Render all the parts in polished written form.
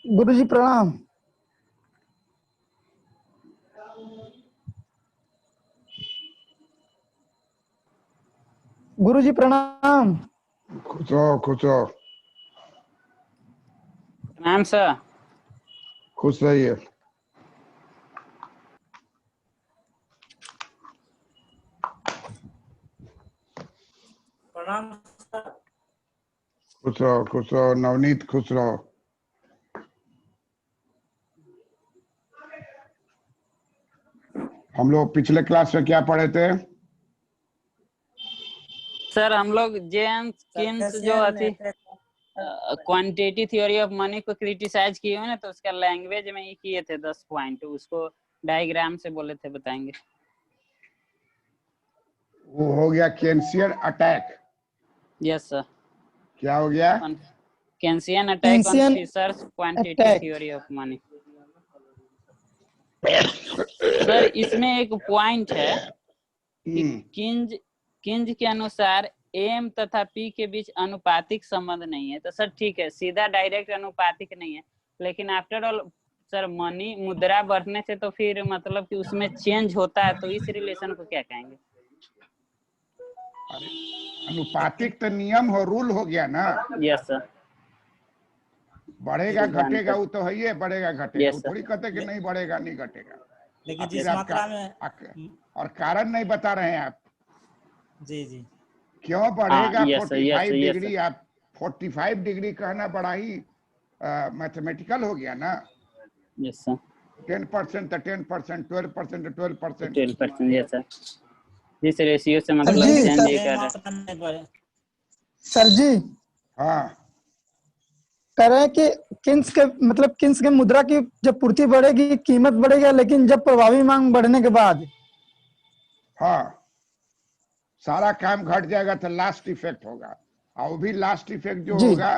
गुरुजी प्रणाम। गुरुजी प्रणाम। खुश रहो, खुश रहो, प्रणाम सर। खुश रहिए। प्रणाम सर। खुश रहो, खुश रहो, नवनीत खुश रहो। हम लोग पिछले क्लास में क्या पढ़े थे? सर हम लोग जेम्स किन्स जो थी क्वांटिटी थ्योरी ऑफ मनी को क्रिटिसाइज किए हुए ना, तो उसका लैंग्वेज में ही किए थे 10 पॉइंट, उसको डायग्राम से बोले थे बताएंगे। वो हो गया केंसियन अटैक। Yes sir. क्या हो गया? Keynesian attack on Keynesian Fisher's quantity attack. Theory of money. Sir इसमें एक पॉइंट है कि किंज के अनुसार एम तथा पी के बीच अनुपातिक संबंध नहीं है। तो सर ठीक है, सीधा डायरेक्ट अनुपातिक नहीं है, लेकिन आफ्टर ऑल सर मनी मुद्रा बढ़ने से तो फिर मतलब कि उसमें चेंज होता है, तो इस रिलेशन को क्या कहेंगे? अनुपातिक तो नियम हो, रूल हो गया ना। Yes sir. बढ़ेगा घटेगा वो तो है ही है, बढ़ेगा घटेगा Yes, वो sir. थोड़ी कहते कि नहीं बढ़ेगा नहीं घटेगा। लेकिन अब जिस फिर आप मात्रा में और कारण नहीं बता रहे हैं आप। जी जी क्यों बढ़ेगा? yes, sir, yes, 45 sir, yes, degree, आप 45 डिग्री कहना बड़ा ही मैथमेटिकल हो गया ना। Yes sir. 10% तो 10%, 12% तो 12%। 12%। Yes sir. जिस रेशियो से सर मतलब जी, चेंज ही सर कर रहा है। मात्रा में बढ़े। सर जी हाँ, कह रहे हैं कि किन्स के मुद्रा की जब पूर्ति बढ़ेगी कीमत बढ़ेगा, लेकिन जब प्रभावी मांग बढ़ने के बाद हाँ, सारा काम घट जाएगा तो लास्ट इफेक्ट होगा, और वो भी लास्ट इफेक्ट जो जी होगा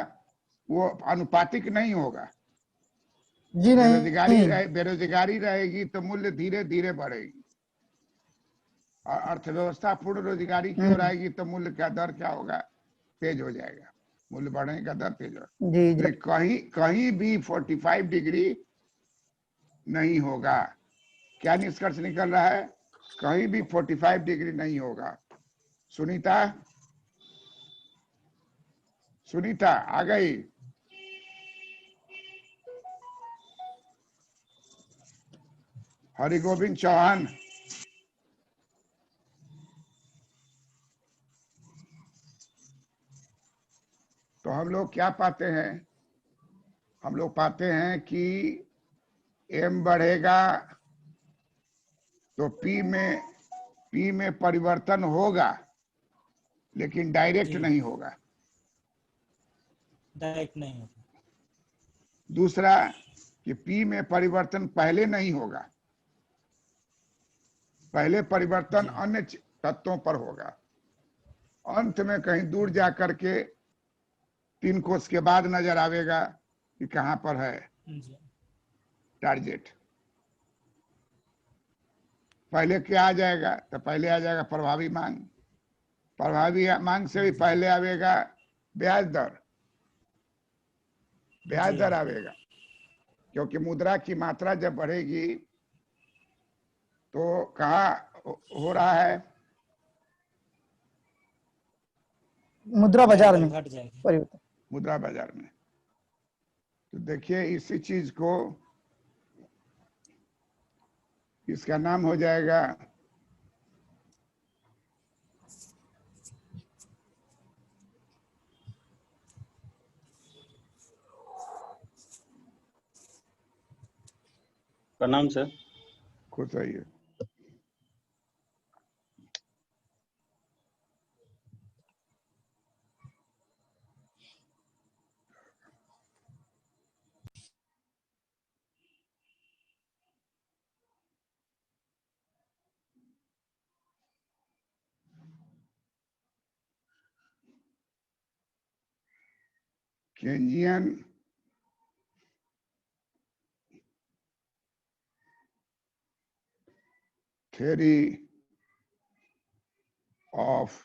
वो अनुपातिक नहीं होगा। जी नहीं। बेरोजगारी रहेगी तो मूल्य धीरे धीरे बढ़ेगी, और अर्थव्यवस्था पूर्ण रोजगारी की ओर आएगी तो मूल्य का दर क्या होगा? तेज हो जाएगा, मूल्य बढ़ने का दर तेज होगा। जी जी। कहीं कहीं भी 45 डिग्री नहीं होगा। क्या निष्कर्ष निकल रहा है? कहीं भी 45 डिग्री नहीं होगा। सुनीता, सुनीता आ गई? हरिगोविंद चौहान, तो हम लोग क्या पाते हैं? हम लोग पाते हैं कि एम बढ़ेगा तो पी में परिवर्तन होगा, लेकिन डायरेक्ट जी। नहीं होगा। डायरेक्ट नहीं होता। दूसरा कि पी में परिवर्तन पहले नहीं होगा, पहले परिवर्तन अन्य तत्वों पर होगा, अंत में कहीं दूर जाकर के 3 कोस के बाद नजर आवेगा कि कहां पर है जी टारगेट। पहले क्या आ जाएगा? तो पहले आ जाएगा प्रभावी मांग, प्रभावी मांग से भी पहले आवेगा ब्याज दर, ब्याज दर आवेगा, क्योंकि मुद्रा की मात्रा जब बढ़ेगी तो कहाँ हो रहा है? मुद्रा बाजार में घट जाएगी। परिवर्तन। मुद्रा बाजार में। तो देखिए इसी चीज को, इसका नाम हो जाएगा प्रणाम सर। खुश रहिए। केंजियन theory of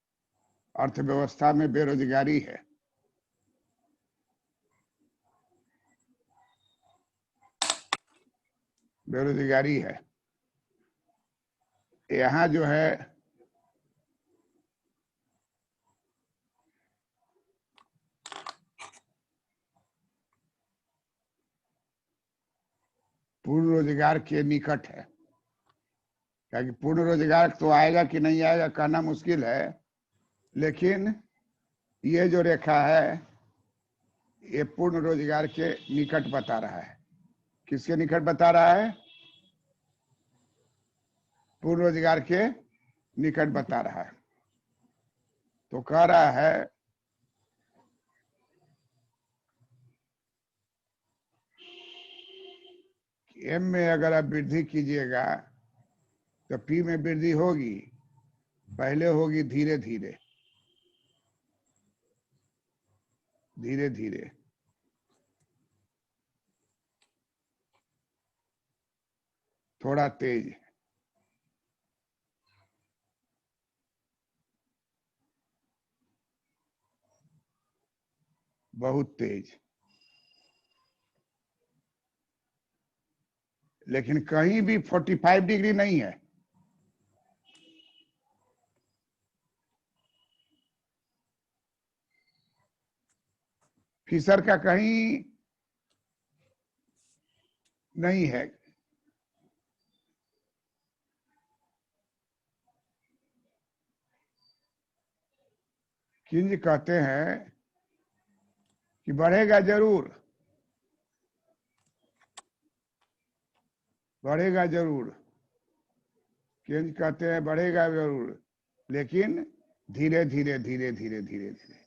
अर्थव्यवस्था में बेरोजगारी है। बेरोजगारी है। यहाँ जो है पूर्ण रोजगार के निकट है। क्या कि पूर्ण रोजगार तो आएगा कि नहीं आएगा कहना मुश्किल है, लेकिन ये जो रेखा है ये पूर्ण रोजगार के निकट बता रहा है। किसके निकट बता रहा है? पूर्ण रोजगार के निकट बता रहा है। तो कह रहा है कि एम में अगर आप वृद्धि कीजिएगा तो पी में वृद्धि होगी, पहले होगी धीरे धीरे, धीरे धीरे। थोड़ा तेज, बहुत तेज। लेकिन कहीं भी 45 डिग्री नहीं है। फिशर का कहीं नहीं है। किंज कहते हैं कि बढ़ेगा जरूर, बढ़ेगा जरूर। किंज कहते हैं बढ़ेगा जरूर, लेकिन धीरे धीरे धीरे धीरे धीरे धीरे।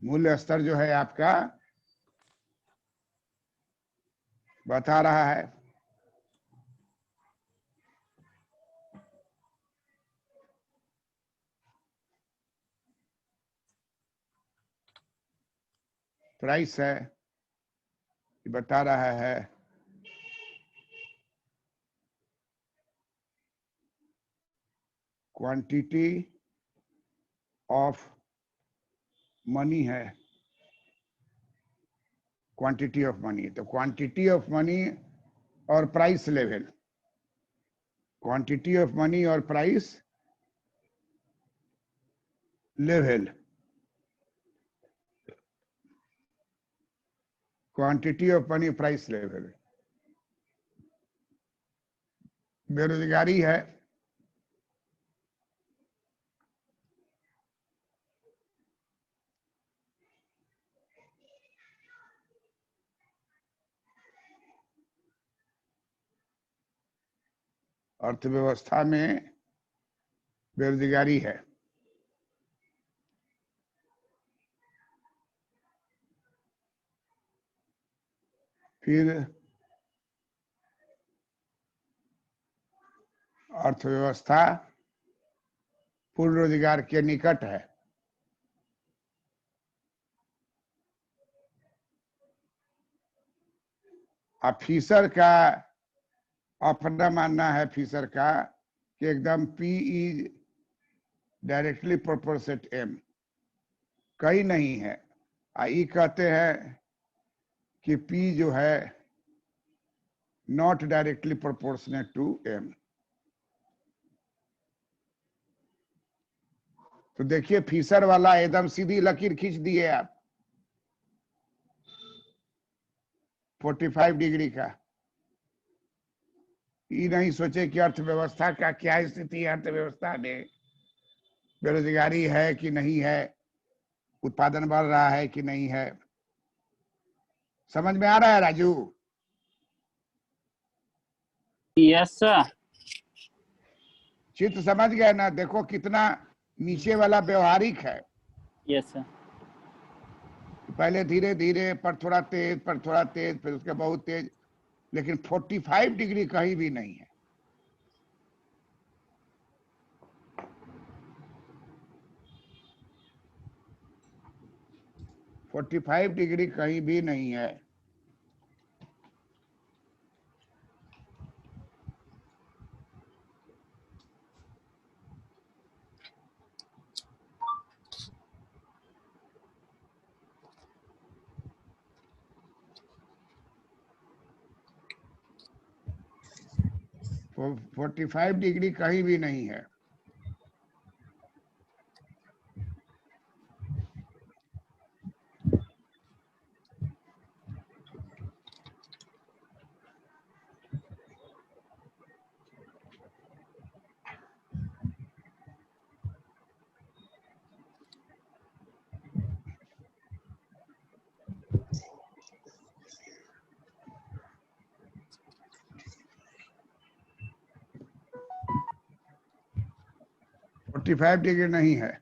मूल्य स्तर जो है आपका बता रहा है प्राइस है, बता रहा है क्वांटिटी ऑफ मनी है, क्वांटिटी ऑफ मनी। तो क्वांटिटी ऑफ मनी और price level, quantity of money और price level, quantity of money price level. बेरोजगारी है, अर्थव्यवस्था में बेरोजगारी है। फिर अर्थव्यवस्था पूर्ण रोजगार के निकट है। अब फिशर का अपना मानना है, फिशर का, कि एकदम P is directly proportionate M, कहीं नहीं है। आई कहते हैं कि P जो है not directly proportionate to M। तो देखिए फिशर वाला एकदम सीधी लकीर खींच दिए आप 45 डिग्री का। ये नहीं सोचे कि अर्थव्यवस्था का क्या स्थिति है, अर्थव्यवस्था में बेरोजगारी है कि नहीं है, उत्पादन बढ़ रहा है कि नहीं है। समझ में आ रहा है राजू? Yes sir. चित्र समझ गए ना? देखो कितना नीचे वाला व्यवहारिक है। Yes sir. पहले धीरे धीरे, पर थोड़ा तेज, पर थोड़ा तेज, फिर उसके बहुत तेज, लेकिन 45 डिग्री कहीं भी नहीं है। $45 डिग्री कहीं भी नहीं है। 45 डिग्री कहीं भी नहीं है। फोर्टी 45 डिग्री नहीं है।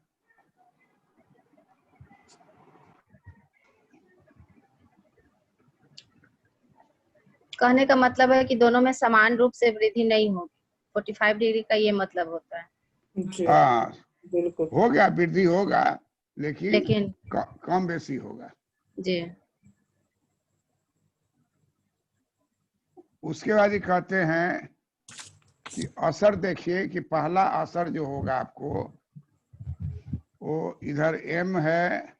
कहने का मतलब है कि दोनों में समान रूप से वृद्धि नहीं होगी। 45 डिग्री का ये मतलब होता है। जी हाँ, बिल्कुल। हो गया, वृद्धि होगा, लेकिन लेकिन कम बेसी होगा। जी उसके बाद ही कहते हैं कि असर देखिए कि पहला असर जो होगा आपको वो इधर एम है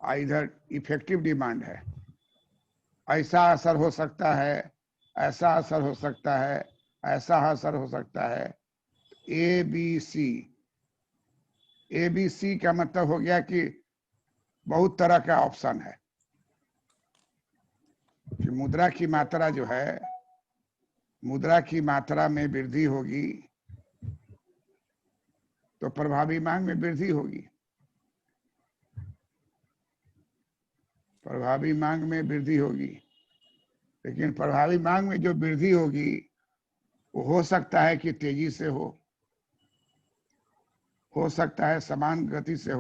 और इधर इफेक्टिव डिमांड है। ऐसा असर हो सकता है, ऐसा असर हो सकता है, ऐसा असर हो सकता है। ए बी सी का मतलब हो गया कि बहुत तरह का ऑप्शन है कि मुद्रा की मात्रा जो है, मुद्रा की मात्रा में वृद्धि होगी तो प्रभावी मांग में वृद्धि होगी। प्रभावी मांग में वृद्धि होगी, लेकिन प्रभावी मांग में जो वृद्धि होगी वो हो सकता है कि तेजी से हो सकता है समान गति से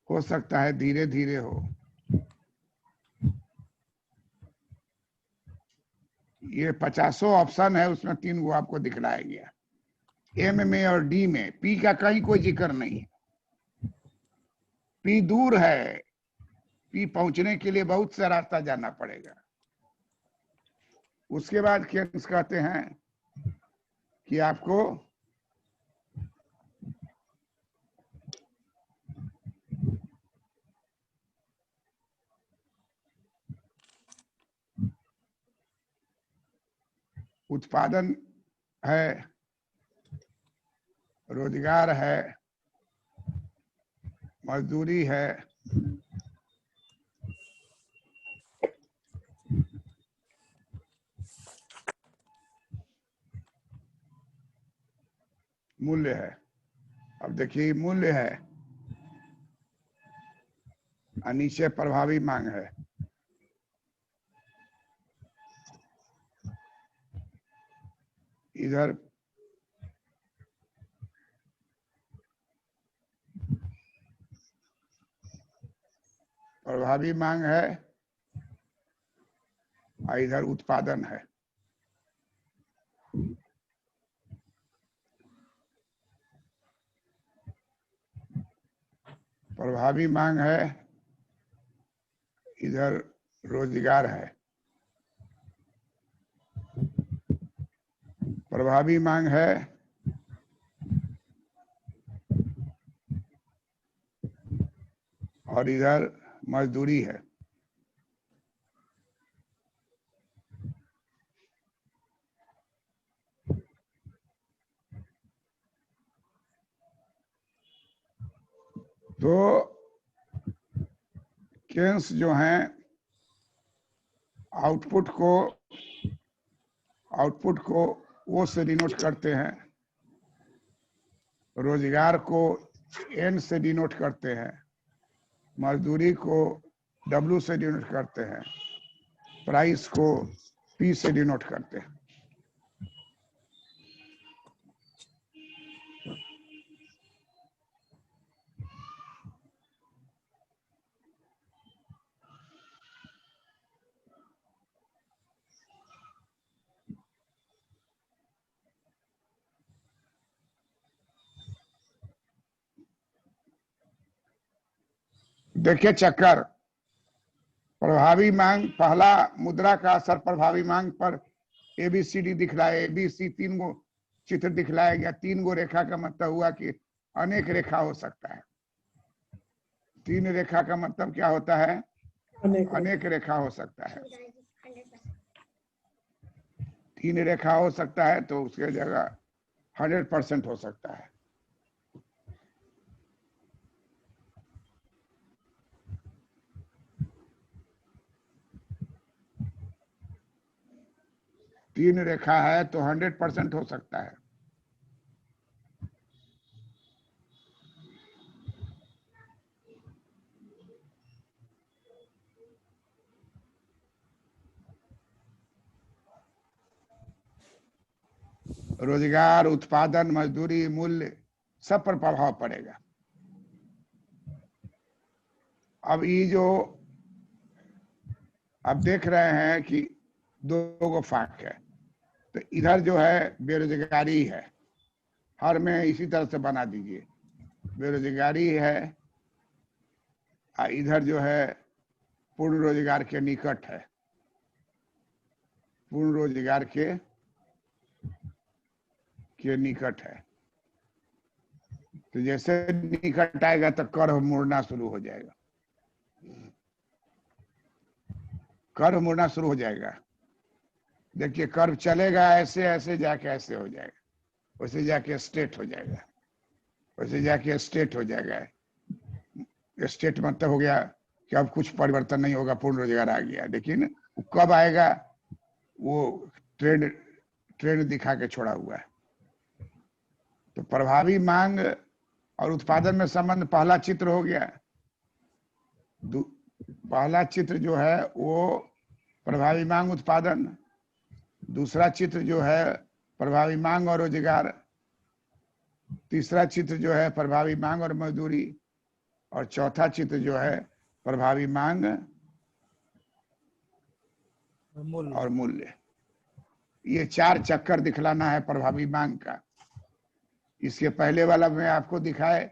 हो सकता है धीरे धीरे हो। ये 50 ऑप्शन है, उसमें 3 गो आपको दिखलाया गया। एम में और डी में पी का कहीं कोई जिक्र नहीं है। पी दूर है, पी पहुंचने के लिए बहुत सा रास्ता जाना पड़ेगा। उसके बाद केन्स कहते हैं कि आपको उत्पादन है, रोजगार है, मजदूरी है, मूल्य है। अब देखिए मूल्य है और नीचे प्रभावी मांग है। इधर प्रभावी मांग है और इधर उत्पादन है। प्रभावी मांग है, इधर रोजगार है। प्रभावी मांग है, और इधर मजदूरी है। तो केन्स जो हैं आउटपुट को ओ से डिनोट करते हैं, रोजगार को एन से डिनोट करते हैं, मजदूरी को डब्ल्यू से डिनोट करते हैं, प्राइस को पी से डिनोट करते हैं। देखिए चक्कर, प्रभावी मांग, पहला मुद्रा का असर प्रभावी मांग पर एबीसीडी दिखलाए, एबीसी 3 गो चित्र दिखलाया गया। 3 गो रेखा का मतलब हुआ कि अनेक रेखा हो सकता है। 3 रेखा का मतलब क्या होता है? अनेक अनेक रेखा हो सकता है। 3 रेखा हो सकता है तो उसके जगह 100% हो सकता है। तीन रेखा है तो 100% हो सकता है। रोजगार, उत्पादन, मजदूरी, मूल्य सब पर प्रभाव पड़ेगा। अब ये जो आप देख रहे हैं कि दो गो फाक है, तो इधर जो है बेरोजगारी है, हर में इसी तरह से बना दीजिए, बेरोजगारी है, इधर जो है पूर्ण रोजगार के निकट है, पूर्ण रोजगार के निकट है। तो जैसे निकट आएगा तो कर्व मुड़ना शुरू हो जाएगा, कर्व मुड़ना शुरू हो जाएगा। देखिए कर्व चलेगा ऐसे ऐसे जाके ऐसे हो जाएगा, वैसे जाके स्ट्रेट हो जाएगा, वैसे जाके स्ट्रेट हो जाएगा। स्टेट मतलब हो गया कि अब कुछ परिवर्तन नहीं होगा, पूर्ण रोजगार आ गया। लेकिन कब आएगा वो ट्रेंड दिखा के छोड़ा हुआ है। तो प्रभावी मांग और उत्पादन में संबंध पहला चित्र हो गया। पहला चित्र जो है वो प्रभावी मांग उत्पादन, दूसरा चित्र जो है प्रभावी मांग और रोजगार, तीसरा चित्र जो है प्रभावी मांग और मजदूरी, और चौथा चित्र जो है प्रभावी मांग और मूल्य। ये 4 चक्कर दिखलाना है प्रभावी मांग का। इसके पहले वाला में आपको दिखाए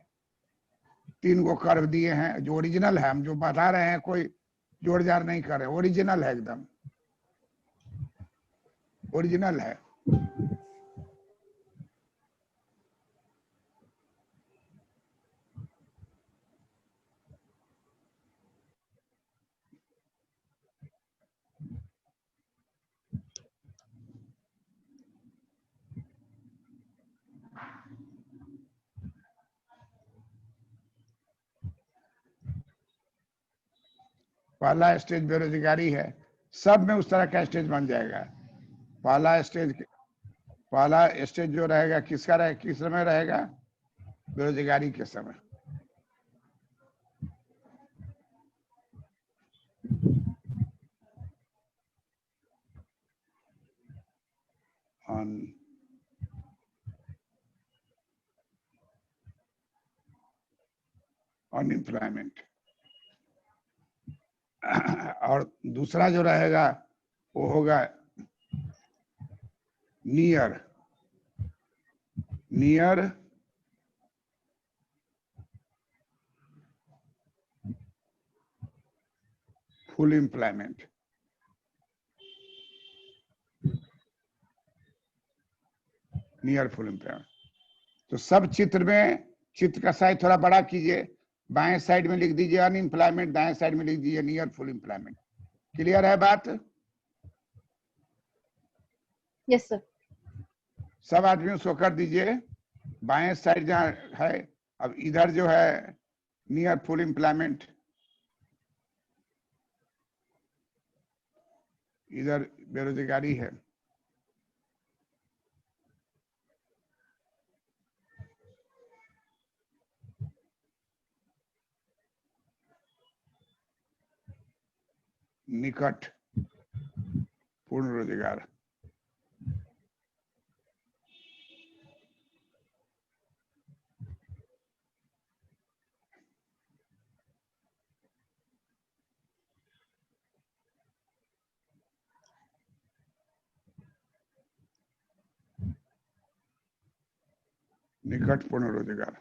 3 गो कर्व दिए हैं जो ओरिजिनल है, हम जो बता रहे हैं कोई जोड़ जाड़ नहीं कर रहे, ओरिजिनल है, एकदम ओरिजिनल है। पहला स्टेज बेरोजगारी है, सब में उस तरह का स्टेज बन जाएगा। पहला स्टेज जो रहेगा किसका रहेगा, किस समय रहेगा, बेरोजगारी के समय। अनएम्प्लॉयमेंट। और दूसरा जो रहेगा वो होगा near full employment. Near full employment. तो सब चित्र में, चित्र का साइज थोड़ा बड़ा कीजिए, बाएं साइड में लिख दीजिए अनएम्प्लॉयमेंट, दाएं साइड में लिख दीजिए नियर फुल एम्प्लॉयमेंट। क्लियर है बात? Yes sir. सब आदमियों को कर दीजिए, बाएं साइड जहाँ है, अब इधर जो है नियर फुल एम्प्लॉयमेंट, इधर बेरोजगारी है। निकट पूर्ण रोजगार। निकट पूर्ण रोजगार।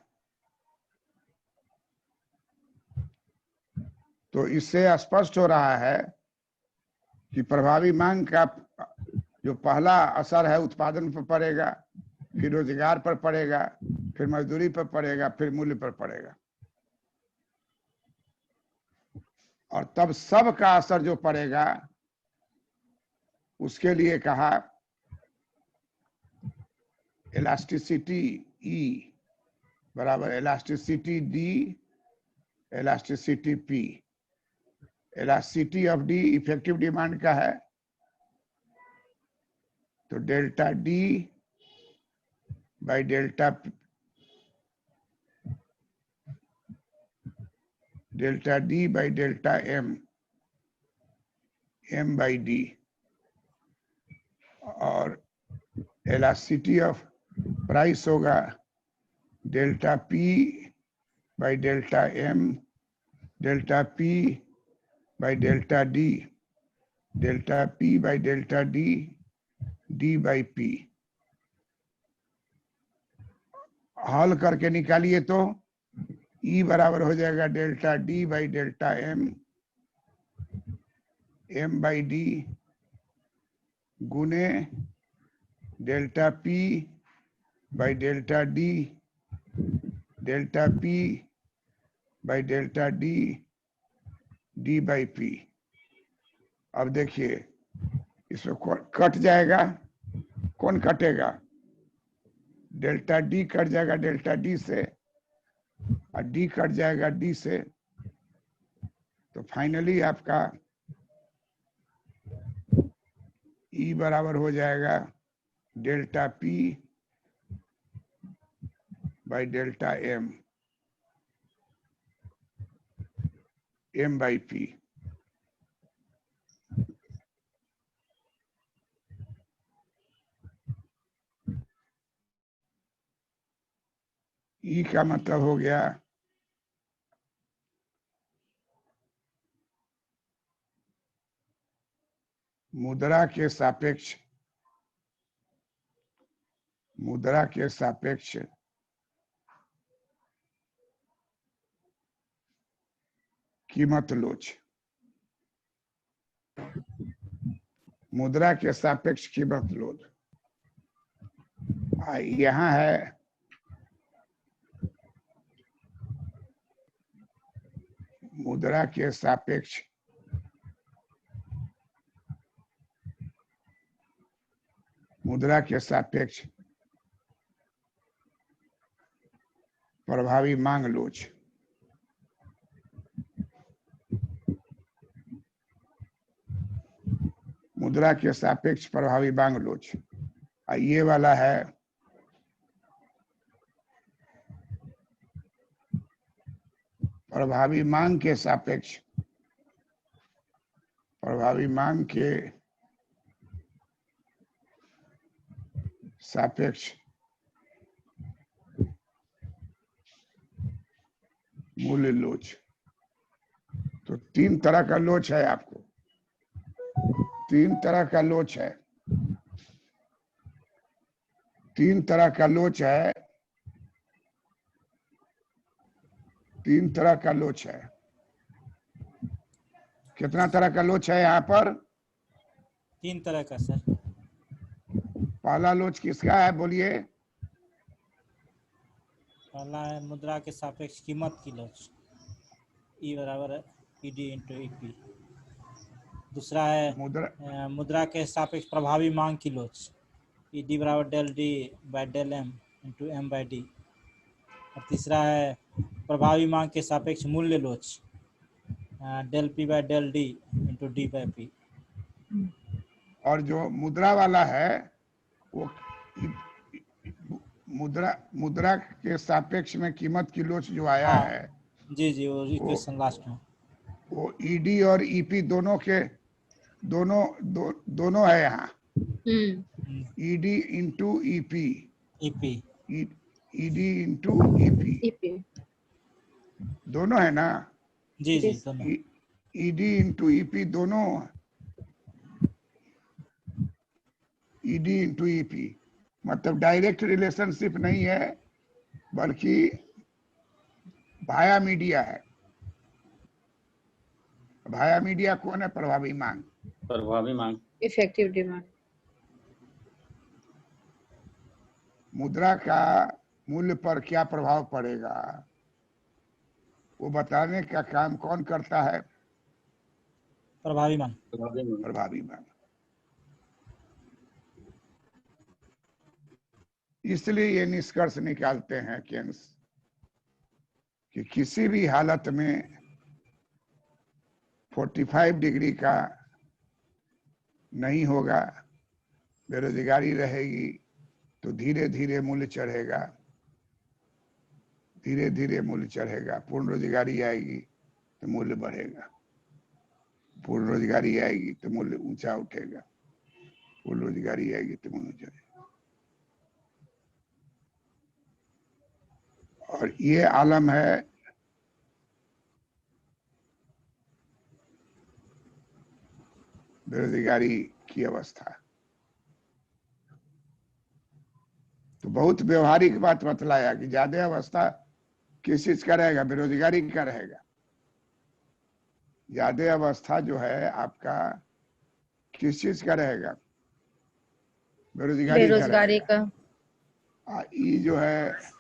तो इससे स्पष्ट हो रहा है कि प्रभावी मांग का जो पहला असर है उत्पादन पर पड़ेगा, फिर रोजगार पर पड़ेगा, फिर मजदूरी पर पड़ेगा, फिर मूल्य पर पड़ेगा, और तब सब का असर जो पड़ेगा उसके लिए कहा इलास्टिसिटी E बराबर elasticity D, elasticity P। Elasticity of D effective demand का है, तो delta D by delta D by delta M by D। और इलास्टिसिटी ऑफ प्राइस होगा delta P by delta M, delta P by delta D, delta P by delta D, D by P। हल करके निकालिए तो E बराबर हो जाएगा delta D by delta M by D गुने delta P by delta D, delta P by delta D, D by P। अब देखिए इसमें कट जाएगा, कौन कटेगा? डेल्टा D कट जाएगा डेल्टा D से, और D कट जाएगा D से, तो फाइनली आपका E बराबर हो जाएगा delta P by delta M by P। E का मतलब हो गया मुद्रा के सापेक्ष कीमत लोच। मुद्रा के सापेक्ष कीमत लोच यहाँ है मुद्रा के सापेक्ष प्रभावी मांग लोच। मुद्रा के सापेक्ष प्रभावी मांग लोच, ये वाला है प्रभावी मांग के सापेक्ष मूल्य लोच। तो तीन तरह का लोच है, आपको तीन तरह का लोच है, तीन तरह का लोच है, तीन तरह का लोच है। कितना तरह का लोच है यहाँ पर? तीन तरह का सर। पहला लोच किसका है बोलिए? पहला है मुद्रा के सापेक्ष कीमत की लोच, E बराबर है PD इंटू EP। दूसरा है मुद्रा के सापेक्ष प्रभावी मांग की लोच, ED बराबर del D by del M into M by D। और तीसरा है प्रभावी मांग के सापेक्ष मूल्य लोच, del P by del D into D by P। और जो मुद्रा वाला है वो मुद्रा के सापेक्ष में कीमत की लोच जो आया है, जी वो इक्वेशन लास्ट में, वो ED और EP दोनों के दोनों है यहाँ। ED into EP, ED into EP दोनों है ना? जी दोनों। ED इंटू EP दोनों, ED इंटू EP मतलब डायरेक्ट रिलेशनशिप नहीं है, बल्कि भाया मीडिया है। भाया मीडिया कौन है? प्रभावी मांग, इफेक्टिव डिमांड। मुद्रा का मूल्य पर क्या प्रभाव पड़ेगा वो बताने का काम कौन करता है? प्रभावी मांग। इसलिए ये निष्कर्ष निकालते हैं केन्स कि किसी भी हालत में 45 डिग्री का नहीं होगा, बेरोजगारी रहेगी तो धीरे धीरे मूल्य चढ़ेगा, धीरे धीरे मूल्य चढ़ेगा। पूर्ण रोजगारी आएगी तो मूल्य बढ़ेगा, पूर्ण रोजगारी आएगी तो मूल्य ऊंचा उठेगा, पूर्ण रोजगारी आएगी तो मूल्य चढ़ेगा। और ये आलम है बेरोजगारी की अवस्था। तो बहुत व्यवहारिक बात बतलाया कि ज्यादा अवस्था किस चीज का रहेगा, बेरोजगारी का रहेगा। ज्यादा अवस्था जो है आपका किस चीज का रहेगा, बेरोजगारी का। ये जो है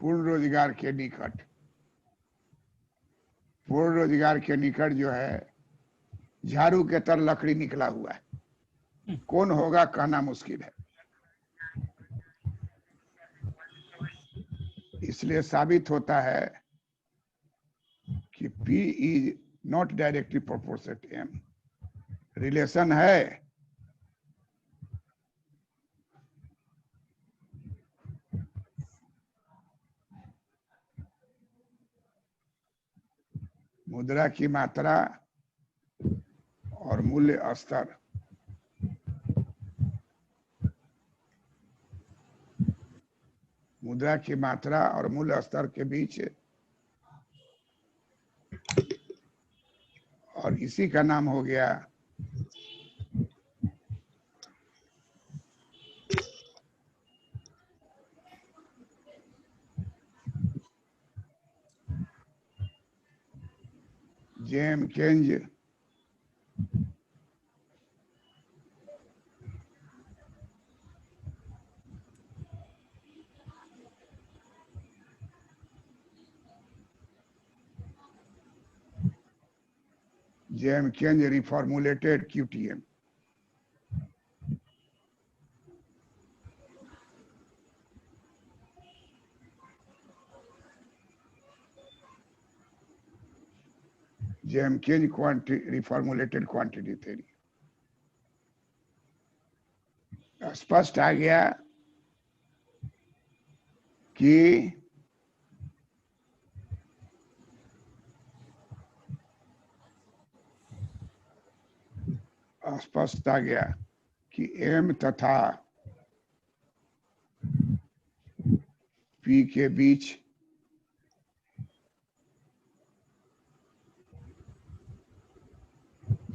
पूर्ण रोजगार के निकट, पूर्ण रोजगार के निकट जो है झाड़ू के तर लकड़ी निकला हुआ है, कौन होगा कहना मुश्किल है। इसलिए साबित होता है कि P is not directly proportional to M। Relation है, मुद्रा की मात्रा और मूल्य स्तर। मुद्रा की मात्रा और मूल्य स्तर के बीच, और इसी का नाम हो गया GeM केंज reformulated QTM। reformulated quantity theory। स्पष्ट आ गया कि स्पष्ट आ गया कि M तथा P के बीच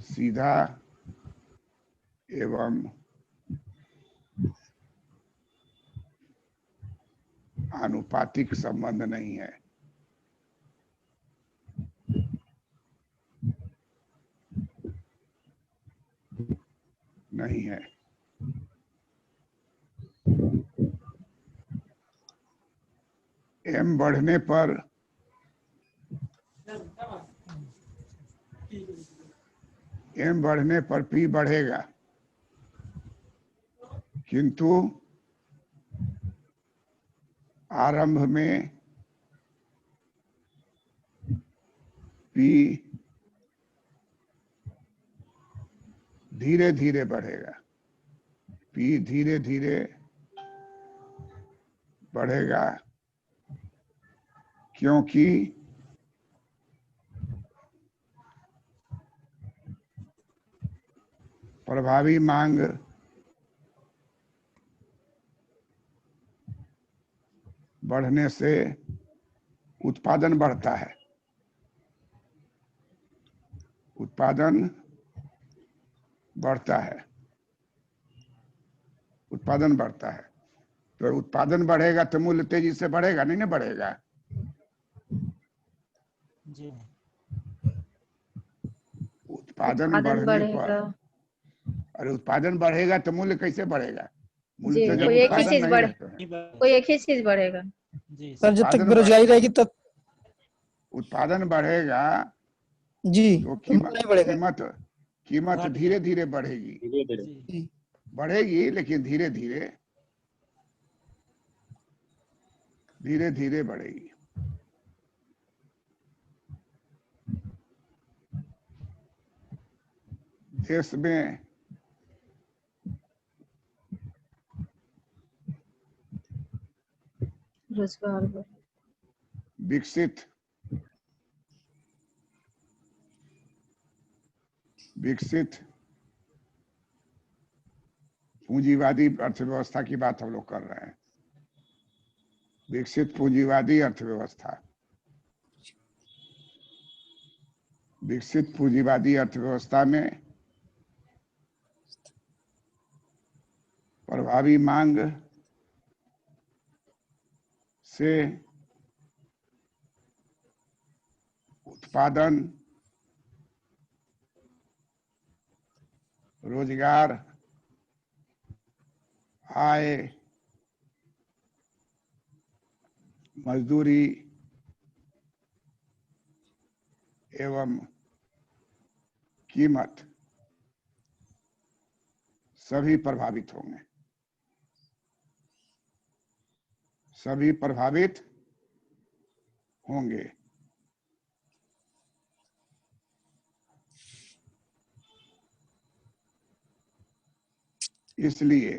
सीधा एवं आनुपातिक संबंध नहीं है। नहीं है। M बढ़ने पर P बढ़ेगा, किंतु आरंभ में P धीरे धीरे बढ़ेगा, P धीरे धीरे बढ़ेगा, क्योंकि प्रभावी मांग बढ़ने से उत्पादन बढ़ता है, उत्पादन बढ़ता है, उत्पादन बढ़ता है। तो उत्पादन बढ़ेगा तो मूल्य तेजी से बढ़ेगा, नहीं ना बढ़ेगा? जी उत्पादन बढ़ने पर, अरे उत्पादन बढ़ेगा तो मूल्य कैसे बढ़ेगा? मूल्य तो जब कोई एक ही उत्पादन चीज नहीं बढ़े, है तो कोई एक ही चीज बढ़ेगा। जी सर जब तक उत्पादन बेरोजगारी रहेगी तब उत्पादन बढ़ेगा जी तो नहीं बढ़ेगा। कीमत धीरे धीरे बढ़ेगी। जी बढ़ेगी लेकिन धीरे धीरे बढ़ेगी। देश में रोजगार विकसित पूंजीवादी अर्थव्यवस्था की बात हम लोग कर रहे हैं। विकसित पूंजीवादी अर्थव्यवस्था, विकसित पूंजीवादी अर्थव्यवस्था में प्रभावी मांग से उत्पादन, रोजगार, आय, मजदूरी एवं कीमत सभी प्रभावित होंगे, सभी प्रभावित होंगे। इसलिए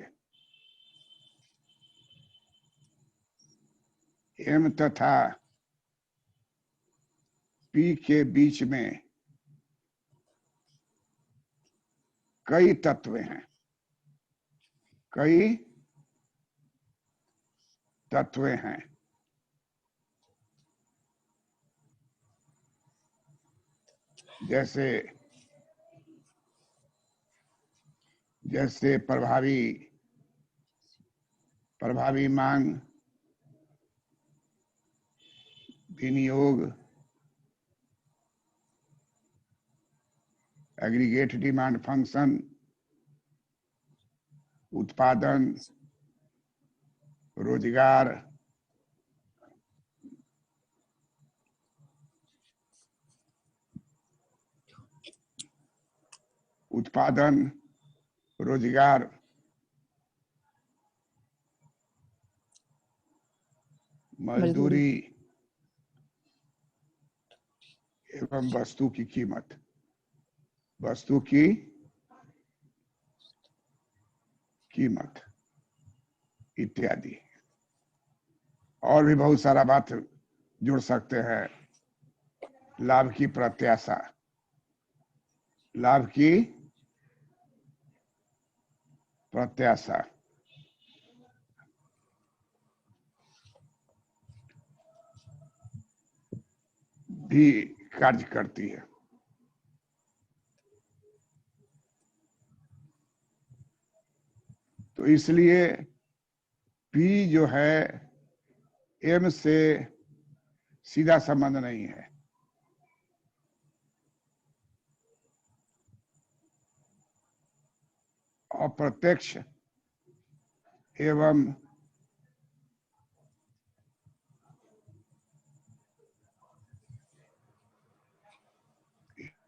एम तथा पी के बीच में कई तत्व हैं, कई तत्व हैं। जैसे प्रभावी मांग, विनियोग, एग्रीगेट डिमांड फंक्शन, उत्पादन, रोजगार, मजदूरी एवं वस्तु की कीमत इत्यादि। और भी बहुत सारा बात जुड़ सकते हैं। लाभ की प्रत्याशा, भी कार्य करती है। तो इसलिए पी जो है एम से सीधा संबंध नहीं है। अप्रत्यक्ष एवं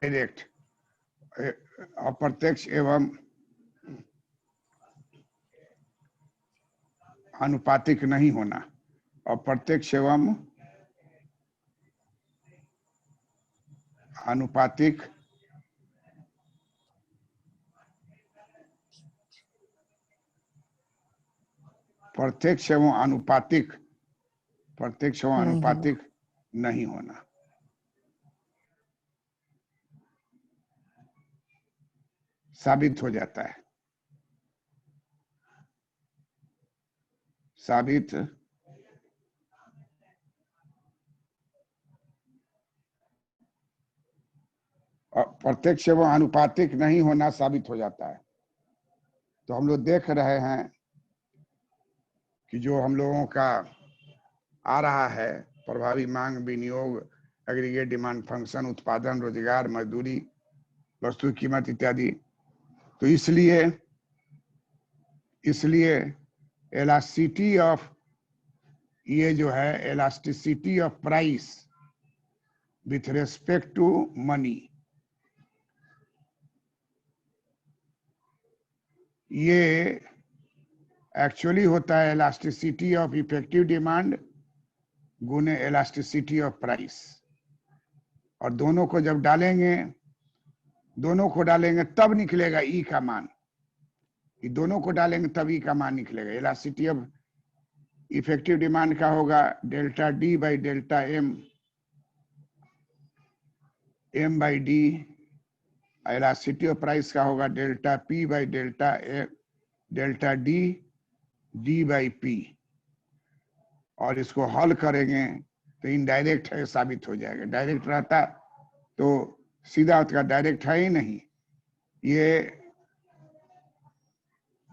डायरेक्ट, अप्रत्यक्ष एवं आनुपातिक नहीं होना। अप्रत्यक्ष एवं आनुपातिक प्रत्यक्ष एवं आनुपातिक नहीं होना। साबित हो जाता है। प्रत्यक्ष एवं आनुपातिक नहीं होना साबित हो जाता है। तो हम लोग देख रहे हैं कि जो हम लोगों का आ रहा है प्रभावी मांग, विनियोग, एग्रीगेट डिमांड फंक्शन, उत्पादन, रोजगार, मजदूरी, वस्तु कीमत इत्यादि। तो इसलिए elasticity of price with respect to money। ये एक्चुअली होता है इलास्टिसिटी ऑफ इफेक्टिव डिमांड गुने इलास्टिसिटी ऑफ प्राइस, और दोनों को जब डालेंगे, तब निकलेगा ई का मान। ये दोनों को डालेंगे तब ई का मान निकलेगा। इलास्टिसिटी ऑफ इफेक्टिव डिमांड का होगा delta D by delta M by D. Elasticity of price का होगा delta P by delta D by P. और इसको हल करेंगे तो इनडायरेक्ट है साबित हो जाएगा। डायरेक्ट रहता तो सीधा उसका डायरेक्ट है ही नहीं। ये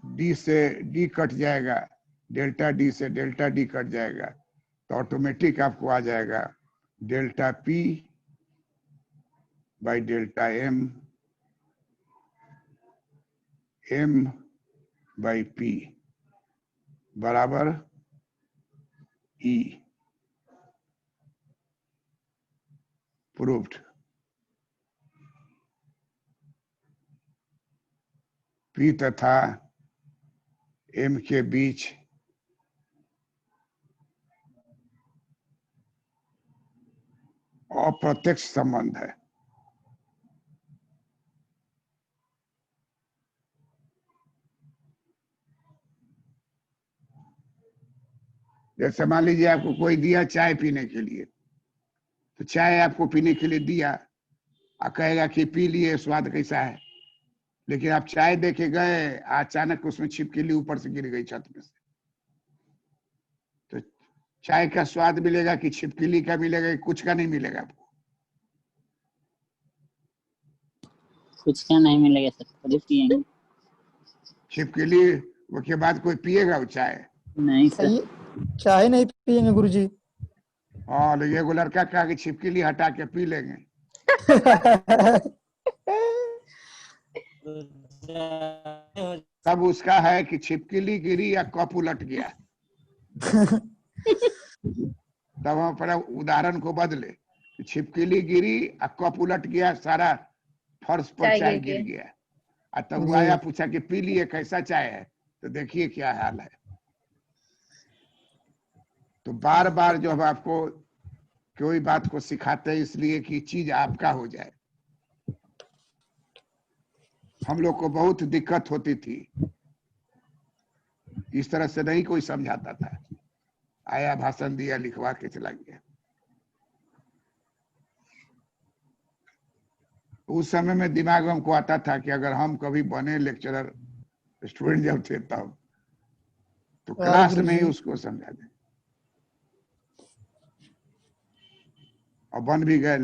डी से डी कट जाएगा, डेल्टा डी से डेल्टा डी कट जाएगा, तो ऑटोमेटिक आपको आ जाएगा delta P by delta M by P बराबर ई। प्रूव्ड। पी तथा एम के बीच अप्रत्यक्ष संबंध है। जैसे मान लीजिए आपको कोई दिया चाय पीने के लिए, तो चाय आपको पीने के लिए दिया और कहेगा कि पी लिए, स्वाद कैसा है। लेकिन आप चाय देके गए, अचानक उसमें छिपकली ऊपर से गिर गई छत में से, तो चाय का स्वाद मिलेगा कि छिपकली का मिलेगा कि कुछ का नहीं मिलेगा आपको? कुछ का नहीं मिलेगा सर, खाली पिएंगे। छिपकली वो के बाद कोई पिएगा वो चाय? नहीं सर, चाय नहीं पियेंगे गुरुजी। और ये लड़का कहा कि छिपकली हटा के पी लेंगे। तब उसका है कि छिपकली गिरी या कप उलट गया। तब हम अपने उदाहरण को बदले कि छिपकली गिरी और कप उलट गया, सारा फर्श पर चाय गिर गया। और तब वो आया, पूछा कि पी लिए, कैसा चाय है? तो देखिए क्या हाल है। तो बार बार जो हम आपको कोई बात को सिखाते हैं इसलिए कि चीज आपका हो जाए। हम लोग को बहुत दिक्कत होती थी, इस तरह से नहीं कोई समझाता था। आया, भाषण दिया, लिखवा के चला गया। उस समय में दिमाग में हमको आता था कि अगर हम कभी बने लेक्चरर, स्टूडेंट जब थे तब, तो क्लास में ही उसको समझा दें। और बन भी गए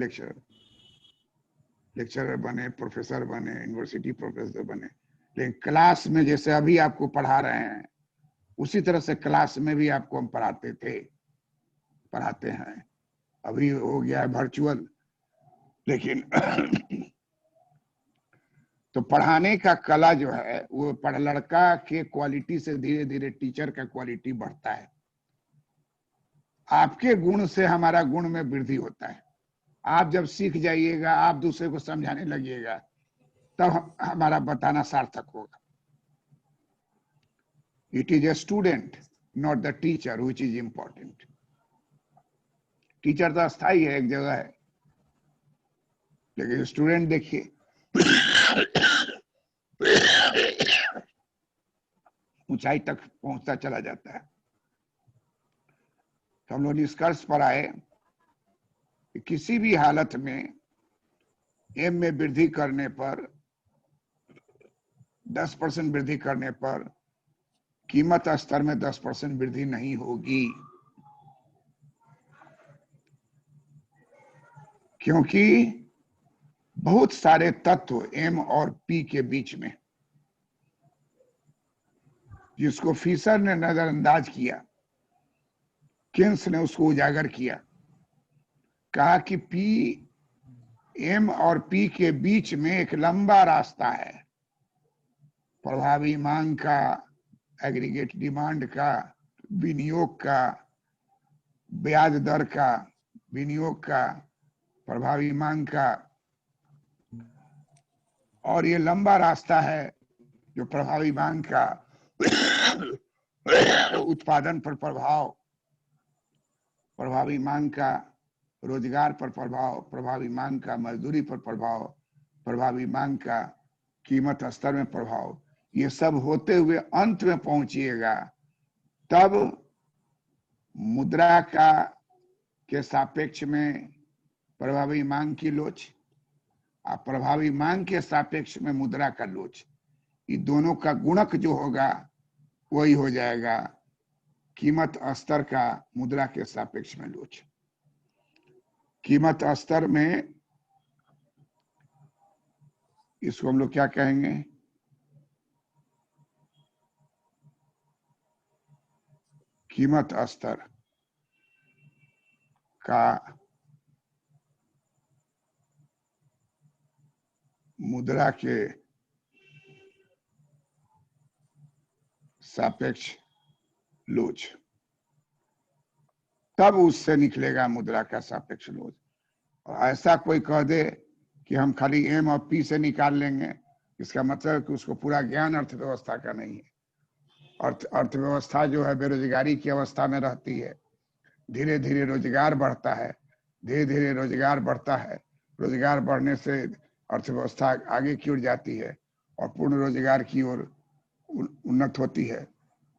लेक्चरर बने, प्रोफेसर बने, यूनिवर्सिटी प्रोफेसर बने। लेकिन क्लास में जैसे अभी आपको पढ़ा रहे हैं, उसी तरह से क्लास में भी आपको हम पढ़ाते थे, पढ़ाते हैं। अभी हो गया है वर्चुअल, लेकिन तो पढ़ाने का कला जो है वो लड़का के क्वालिटी से धीरे धीरे टीचर का क्वालिटी बढ़ता है। आपके गुण से हमारा गुण में वृद्धि होता है। आप जब सीख जाइएगा, आप दूसरे को समझाने लगिएगा, तब हमारा बताना सार्थक होगा। It is a student not the teacher which is important. Teacher तो अस्थायी है, एक जगह है, लेकिन स्टूडेंट देखिए ऊंचाई तक पहुंचता चला जाता है। तो हम लोग निष्कर्ष पर आए कि किसी भी हालत में एम में वृद्धि करने पर, 10% वृद्धि करने पर कीमत स्तर में 10% वृद्धि नहीं होगी, क्योंकि बहुत सारे तत्व एम और पी के बीच में, जिसको फिशर ने नजरअंदाज किया, किन्स ने उसको उजागर किया। कहा कि पी, एम और पी के बीच में एक लंबा रास्ता है, प्रभावी मांग का, एग्रीगेट डिमांड का, विनियोग का, ब्याज दर का, विनियोग का, प्रभावी मांग का, और ये लंबा रास्ता है जो प्रभावी मांग का उत्पादन पर प्रभाव, प्रभावी मांग का रोजगार पर प्रभाव, प्रभावी मांग का मजदूरी पर प्रभाव, प्रभावी मांग का कीमत स्तर में प्रभाव, ये सब होते हुए अंत में पहुंचिएगा तब मुद्रा का के सापेक्ष में प्रभावी मांग की लोच और प्रभावी मांग के सापेक्ष में मुद्रा का लोच, ये दोनों का गुणक जो होगा वही हो जाएगा कीमत स्तर का मुद्रा के सापेक्ष में लोच। कीमत स्तर में इसको हम लोग क्या कहेंगे, कीमत स्तर का मुद्रा के सापेक्ष लोच, तब उससे निकलेगा मुद्रा का सापेक्ष लोच। और ऐसा कोई कह दे कि हम खाली एम और पी से निकाल लेंगे, इसका मतलब है कि उसको पूरा ज्ञान अर्थव्यवस्था का नहीं है। अर्थव्यवस्था जो है बेरोजगारी की अवस्था में रहती है, धीरे धीरे रोजगार बढ़ता है, धीरे धीरे रोजगार बढ़ता है, रोजगार बढ़ने से अर्थव्यवस्था आगे की ओर जाती है और पूर्ण रोजगार की ओर उन्नत होती है।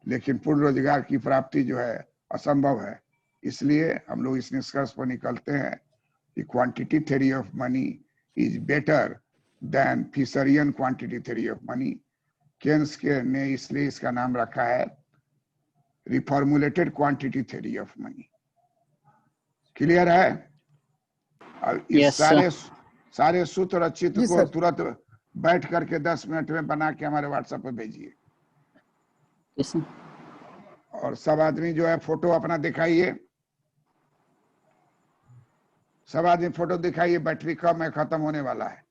लेकिन पूर्ण रोजगार की प्राप्ति जो है असंभव है। इसलिए हम लोग इस निष्कर्ष पर निकलते हैं कि quantity theory of money is better than Fisherian quantity theory of money. Keynes के ने इसलिए इसका नाम रखा है reformulated quantity theory of money. Clear है? और इस सारे सूत्र और चित्र को तुरंत बैठ करके 10 मिनट में बना के हमारे व्हाट्सएप पे भेजिए। और सब आदमी जो है फोटो अपना दिखाइए, सब आदमी फोटो दिखाइए, बैटरी कम है, खत्म होने वाला है।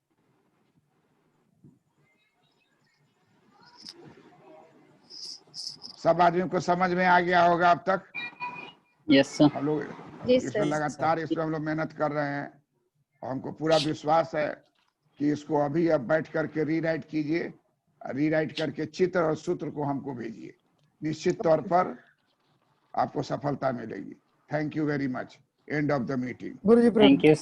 सब आदमियों को समझ में आ गया होगा अब तक? Yes sir. हम लोग इसमें लगातार इस पर हम लोग मेहनत कर रहे हैं और हमको पूरा विश्वास है कि इसको अभी अब बैठ करके रीराइट कीजिए, रीराइट करके चित्र और सूत्र को हमको भेजिए। निश्चित तौर पर आपको सफलता मिलेगी। Thank you very much. End of the meeting. Guruji thank you.